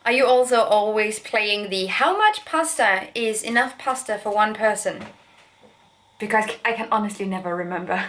Are you also always playing the how much pasta is enough pasta for one person? Because I can honestly never remember.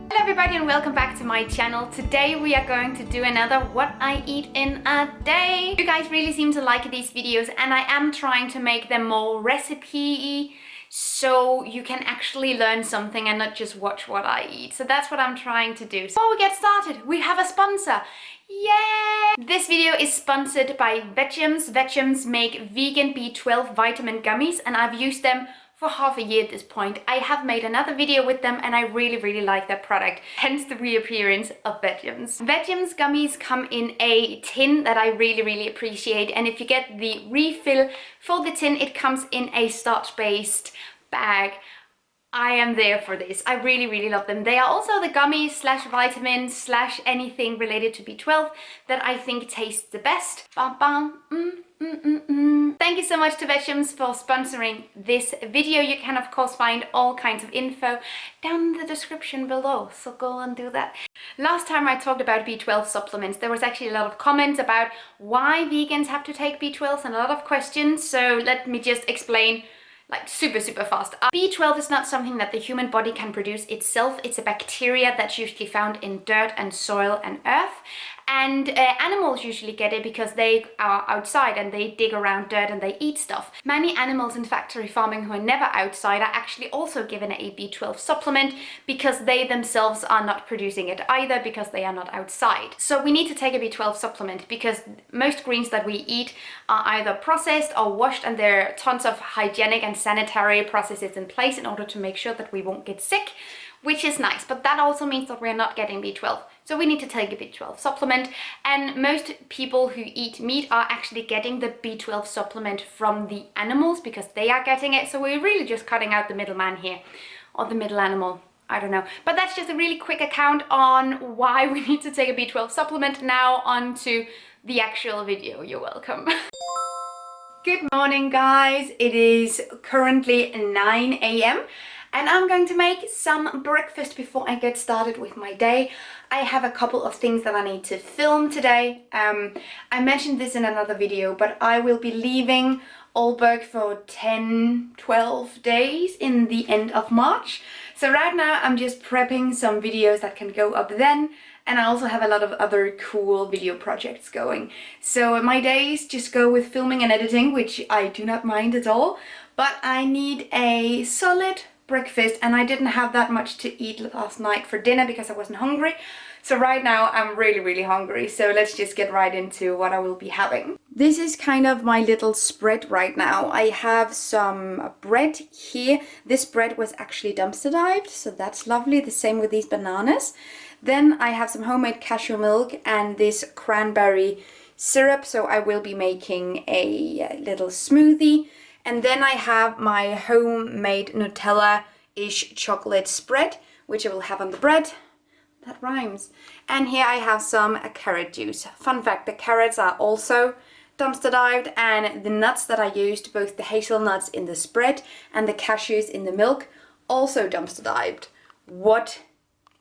Hello everybody and welcome back to my channel. Today we are going to do another what I eat in a day. You guys really seem to like these videos and I am trying to make them more recipe-y, so you can actually learn something and not just watch what I eat. So that's what I'm trying to do. So before we get started, we have a sponsor. Yay! This video is sponsored by VEGUMS. VEGUMS make vegan B12 vitamin gummies and I've used them for half a year at this point. I have made another video with them and I really like their product, hence the reappearance of VEGUMS. VEGUMS gummies come in a tin that I really appreciate, and if you get the refill for the tin, it comes in a starch-based bag. I am there for this. I really love them. They are also the gummies slash vitamins slash anything related to B12 that I think tastes the best. Bam bam. Thank you so much to VEGUMS for sponsoring this video. You can of course find all kinds of info down in the description below, so go and do that. Last time I talked about B12 supplements, there was actually a lot of comments about why vegans have to take B12s and a lot of questions, so let me just explain like super fast. B12 is not something that the human body can produce itself. It's a bacteria that's usually found in dirt and soil and earth. And animals usually get it because they are outside and they dig around dirt and they eat stuff. Many animals in factory farming who are never outside are actually also given a B12 supplement because they themselves are not producing it either because they are not outside. So we need to take a B12 supplement because most greens that we eat are either processed or washed, and there are tons of hygienic and sanitary processes in place in order to make sure that we won't get sick, which is nice, but that also means that we're not getting B12. So we need to take a B12 supplement, and most people who eat meat are actually getting the B12 supplement from the animals because they are getting it. So we're really just cutting out the middleman here, or the middle animal, I don't know. But that's just a really quick account on why we need to take a B12 supplement. Now on to the actual video. You're welcome. Good morning guys, it is currently 9 a.m. and I'm going to make some breakfast before I get started with my day. I have a couple of things that I need to film today. I mentioned this in another video, but I will be leaving Aalborg for 10-12 days in the end of March. So right now I'm just prepping some videos that can go up then, and I also have a lot of other cool video projects going. So my days just go with filming and editing, which I do not mind at all, but I need a solid breakfast and I didn't have that much to eat last night for dinner because I wasn't hungry. So right now I'm really hungry, so let's just get right into what I will be having. This is kind of my little spread right now. I have some bread here. This bread was actually dumpster dived, so that's lovely. The same with these bananas. Then I have some homemade cashew milk and this cranberry syrup, so I will be making a little smoothie. And then I have my homemade Nutella-ish chocolate spread, which I will have on the bread. That rhymes. And here I have some carrot juice. Fun fact, the carrots are also dumpster dived, and the nuts that I used, both the hazelnuts in the spread and the cashews in the milk, also dumpster dived. What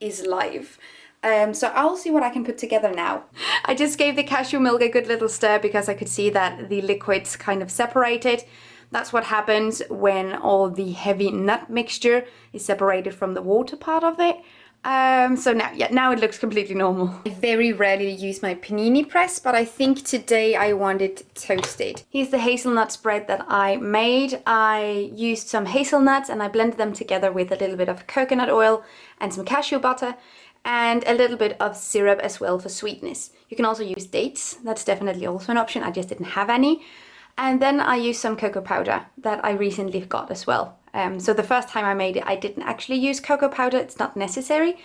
is life? So I'll see what I can put together now. I just gave the cashew milk a good little stir because I could see that the liquids kind of separated. That's what happens when all the heavy nut mixture is separated from the water part of it. So now it looks completely normal. I very rarely use my panini press, but I think today I want it toasted. Here's the hazelnut spread that I made. I used some hazelnuts and I blended them together with a little bit of coconut oil and some cashew butter and a little bit of syrup as well for sweetness. You can also use dates. That's definitely also an option. I just didn't have any. And then I used some cocoa powder that I recently got as well. So the first time I made it, I didn't actually use cocoa powder. It's not necessary.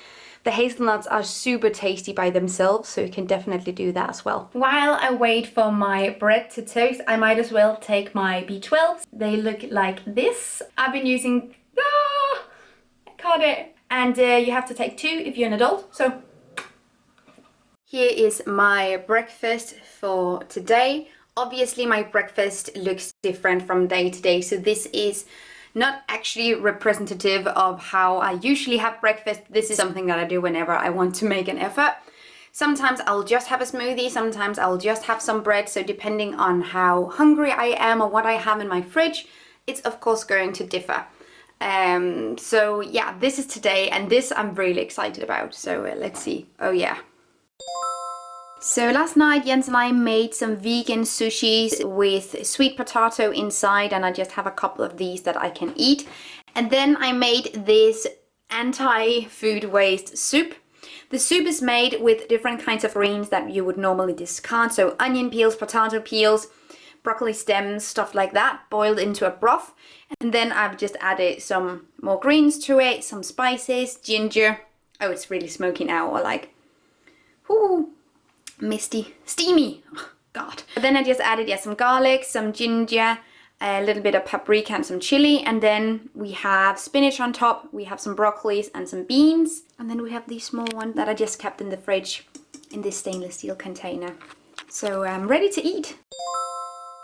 The hazelnuts are super tasty by themselves, so you can definitely do that as well. While I wait for my bread to toast, I might as well take my B12s. They look like this. I've been using... I caught it. And you have to take 2 if you're an adult. So here is my breakfast for today. Obviously my breakfast looks different from day to day, so this is Not actually representative of how I usually have breakfast. This is something that I do whenever I want to make an effort. Sometimes I'll just have a smoothie, sometimes I'll just have some bread. So depending on how hungry I am or what I have in my fridge, it's of course going to differ. So yeah, this is today, and this I'm really excited about. So let's see. Oh yeah. So last night Jens and I made some vegan sushis with sweet potato inside, and I just have a couple of these that I can eat. And then I made this anti-food waste soup. The soup is made with different kinds of greens that you would normally discard. So onion peels, potato peels, broccoli stems, stuff like that, boiled into a broth. And then I've just added some more greens to it, some spices, ginger. Oh, it's really smoky now, or like, whoo, misty, steamy, oh, God. But then I just added, yeah, some garlic, some ginger, a little bit of paprika and some chili. And then we have spinach on top. We have some broccolis and some beans. And then we have these small ones that I just kept in the fridge in this stainless steel container. So I'm ready to eat.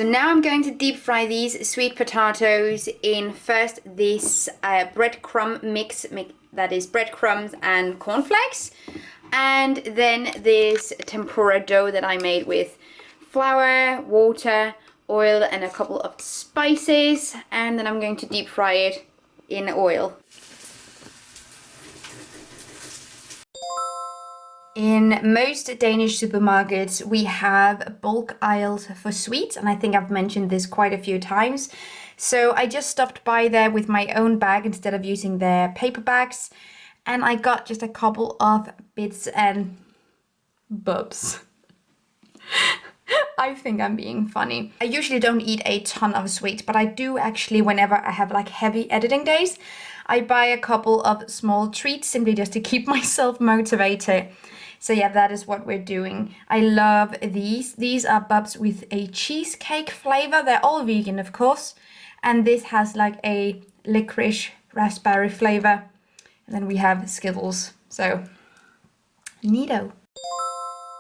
So now I'm going to deep fry these sweet potatoes in first this breadcrumb mix, that is breadcrumbs and cornflakes, and then this tempura dough that I made with flour, water, oil and a couple of spices, and then I'm going to deep fry it in oil. In most Danish supermarkets, we have bulk aisles for sweets, and I think I've mentioned this quite a few times. So I just stopped by there with my own bag instead of using their paper bags, and I got just a couple of bits and bobs. I think I'm being funny. I usually don't eat a ton of sweets, but I do actually whenever I have like heavy editing days. I buy a couple of small treats simply just to keep myself motivated. So yeah, that is what we're doing. I love these. These are bubs with a cheesecake flavor. They're all vegan, of course. And this has like a licorice raspberry flavor. And then we have Skittles. So, neato.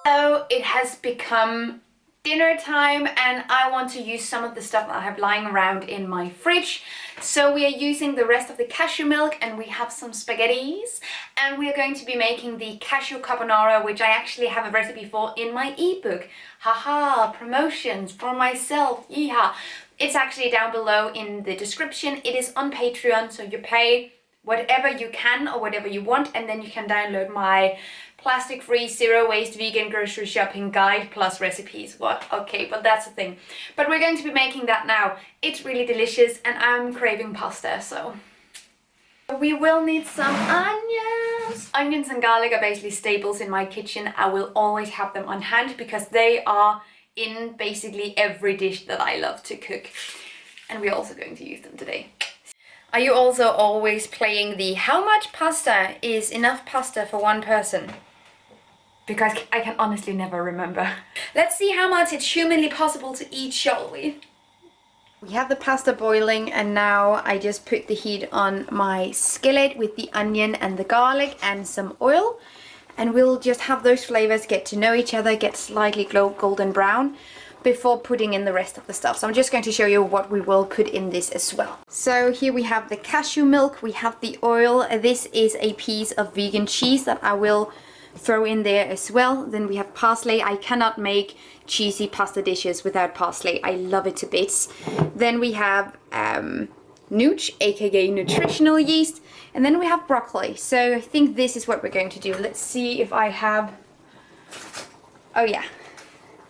So it has become dinner time, and I want to use some of the stuff I have lying around in my fridge. So we are using the rest of the cashew milk, and we have some spaghettis, and we are going to be making the cashew carbonara, which I actually have a recipe for in my ebook. Haha, promotions for myself, yeehaw. It's actually down below in the description. It is on Patreon, so you pay whatever you can or whatever you want, and then you can download my plastic-free, zero-waste vegan grocery shopping guide plus recipes. What? Okay, but that's the thing. But we're going to be making that now. It's really delicious, and I'm craving pasta, so we will need some onions. Onions and garlic are basically staples in my kitchen. I will always have them on hand because they are in basically every dish that I love to cook. And we're also going to use them today. Are you also always playing the how much pasta is enough pasta for one person? Because I can honestly never remember. Let's see how much it's humanly possible to eat, shall we? We have the pasta boiling, and now I just put the heat on my skillet with the onion and the garlic and some oil. And we'll just have those flavors get to know each other, get slightly golden brown before putting in the rest of the stuff. So I'm just going to show you what we will put in this as well. So here we have the cashew milk, we have the oil. This is a piece of vegan cheese that I will throw in there as well. Then we have parsley. I cannot make cheesy pasta dishes without parsley. I love it to bits. Then we have nooch, aka nutritional yeast. And then we have broccoli. So I think this is what we're going to do. Let's see if I have... Oh yeah.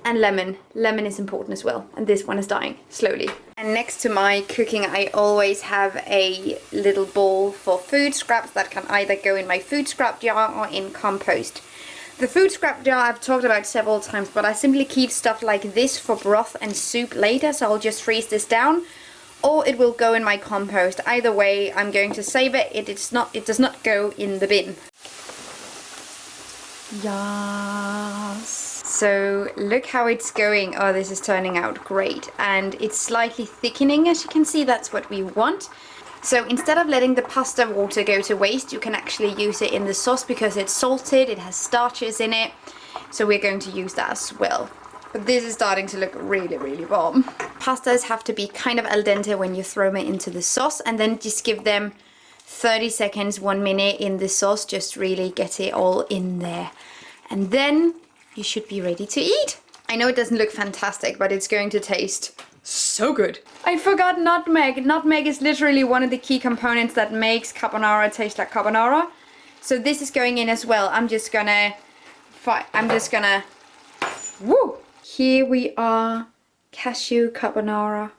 And lemon. Lemon is important as well. And this one is dying slowly. And next to my cooking, I always have a little bowl for food scraps that can either go in my food scrap jar or in compost. The food scrap jar I've talked about several times, but I simply keep stuff like this for broth and soup later. So I'll just freeze this down, or it will go in my compost. Either way, I'm going to save it. It does not go in the bin. Yes. So look how it's going. Oh, this is turning out great. And it's slightly thickening, as you can see. That's what we want. So instead of letting the pasta water go to waste, you can actually use it in the sauce because it's salted, it has starches in it. So we're going to use that as well. But this is starting to look really, really warm. Pastas have to be kind of al dente when you throw them into the sauce, and then just give them 30 seconds, 1 minute in the sauce, just really get it all in there. And then you should be ready to eat. I know it doesn't look fantastic, but it's going to taste so good. I forgot nutmeg. Nutmeg is literally one of the key components that makes carbonara taste like carbonara. So this is going in as well. I'm just gonna, woo! Here we are, cashew carbonara.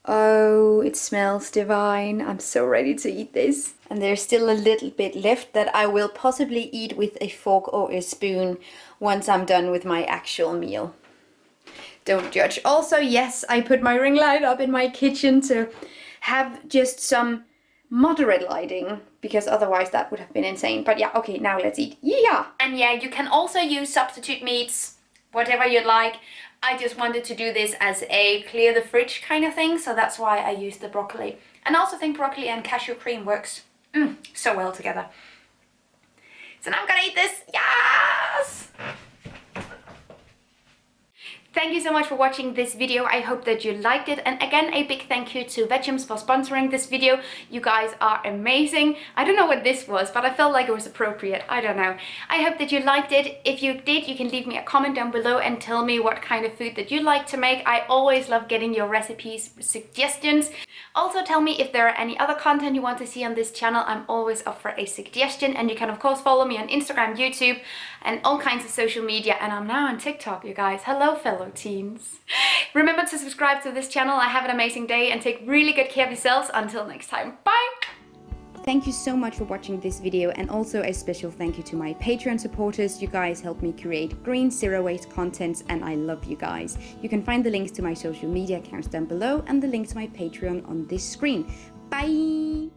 Oh, it smells divine. I'm so ready to eat this. And there's still a little bit left that I will possibly eat with a fork or a spoon once I'm done with my actual meal. Don't judge. Also, yes, I put my ring light up in my kitchen to have just some moderate lighting, because otherwise that would have been insane. But yeah, okay, now let's eat. Yeah! And yeah, you can also use substitute meats, whatever you'd like. I just wanted to do this as a clear the fridge kind of thing, so that's why I used the broccoli. And I also think broccoli and cashew cream works so well together. So now I'm gonna eat this. Yes! Thank you so much for watching this video. I hope that you liked it. And again, a big thank you to VEGUMS for sponsoring this video. You guys are amazing. I don't know what this was, but I felt like it was appropriate. I don't know. I hope that you liked it. If you did, you can leave me a comment down below and tell me what kind of food that you like to make. I always love getting your recipes, suggestions. Also tell me if there are any other content you want to see on this channel. I'm always up for a suggestion. And you can of course follow me on Instagram, YouTube, and all kinds of social media. And I'm now on TikTok, you guys. Hello, fellow teens. Remember to subscribe to this channel. I have an amazing day and take really good care of yourselves. Until next time, bye! Thank you so much for watching this video, and also a special thank you to my Patreon supporters. You guys help me create green, zero-waste content, and I love you guys. You can find the links to my social media accounts down below and the link to my Patreon on this screen. Bye!